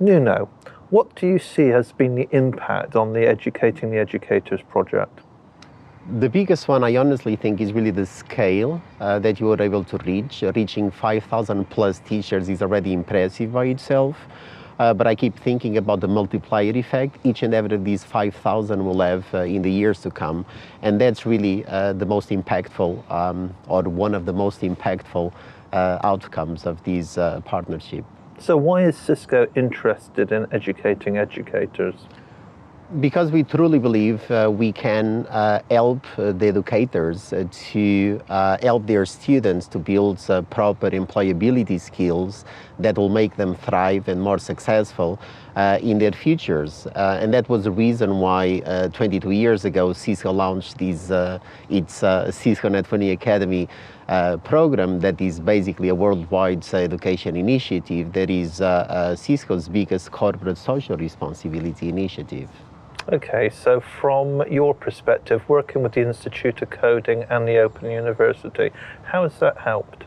Nuno, what do you see has been the impact on the Educating the Educators project? The biggest one, I honestly think, is really the scale that you were able to reach. Reaching 5,000 plus teachers is already impressive by itself. But I keep thinking about the multiplier effect each and every of these 5,000 will have in the years to come. And that's really the most impactful, or one of the most impactful outcomes of this partnership. So why is Cisco interested in educating educators? Because we truly believe we can help the educators to help their students to build proper employability skills that will make them thrive and more successful in their futures. And that was the reason why 22 years ago Cisco launched its Cisco Networking Academy program that is basically a worldwide education initiative that is Cisco's biggest corporate social responsibility initiative. Okay, so from your perspective, working with the Institute of Coding and the Open University, how has that helped?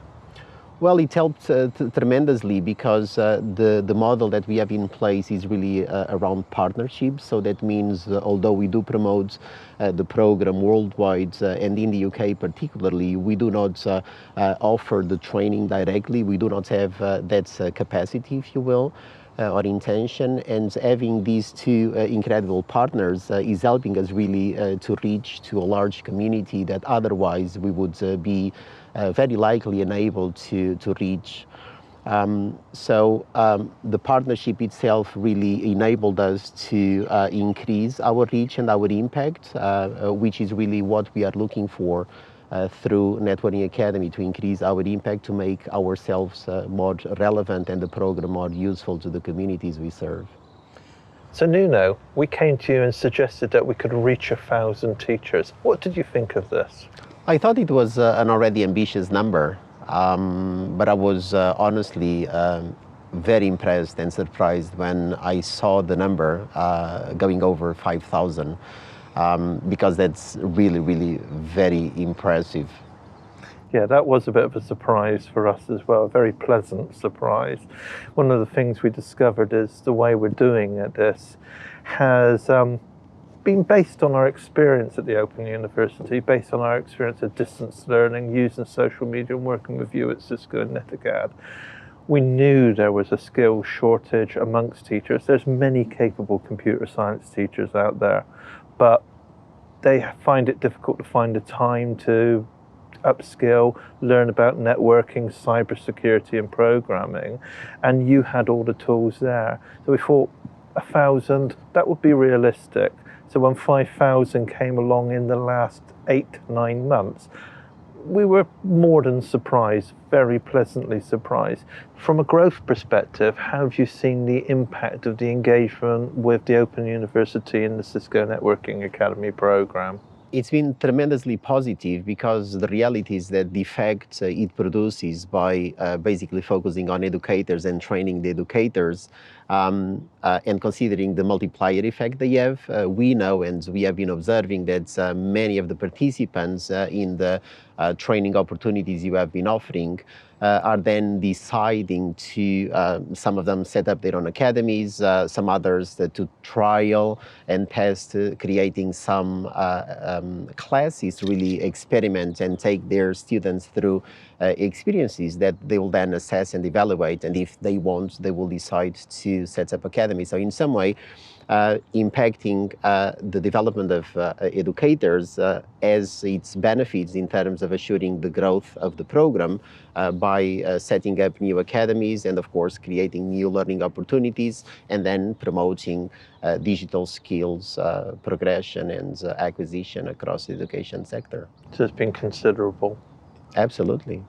Well, it helped tremendously because the model that we have in place is really around partnerships. So that means although we do promote the program worldwide and in the UK particularly, we do not offer the training directly. We do not have that capacity, if you will. Or intention, and having these two incredible partners is helping us really to reach to a large community that otherwise we would be very likely unable to reach. The partnership itself really enabled us to increase our reach and our impact, which is really what we are looking for through Networking Academy, to increase our impact, to make ourselves more relevant and the program more useful to the communities we serve. So Nuno, we came to you and suggested that we could reach 1,000 teachers. What did you think of this? I thought it was an already ambitious number, but I was honestly very impressed and surprised when I saw the number going over 5,000. Because that's really, really very impressive. Yeah, that was a bit of a surprise for us as well, a very pleasant surprise. One of the things we discovered is the way we're doing this has been based on our experience at the Open University, based on our experience of distance learning, using social media and working with you at Cisco and NetAcad. We knew there was a skill shortage amongst teachers. There's many capable computer science teachers out there, but they find it difficult to find the time to upskill, learn about networking, cybersecurity and programming, and you had all the tools there. So we thought 1,000, that would be realistic. So when 5,000 came along in the last 8-9 months, we were more than surprised, very pleasantly surprised. From a growth perspective, how have you seen the impact of the engagement with the Open University and the Cisco Networking Academy program? It's been tremendously positive because the reality is that the effect it produces by basically focusing on educators and training the educators and considering the multiplier effect they have, we know and we have been observing that many of the participants in the training opportunities you have been offering are then deciding to, some of them set up their own academies, some others to trial and test, creating some classes to really experiment and take their students through experiences that they will then assess and evaluate. And if they want, they will decide to set up academies. So in some way, impacting the development of educators as its benefits in terms of assuring the growth of the program by setting up new academies and of course creating new learning opportunities and then promoting digital skills progression and acquisition across the education sector. So it's been considerable. Absolutely.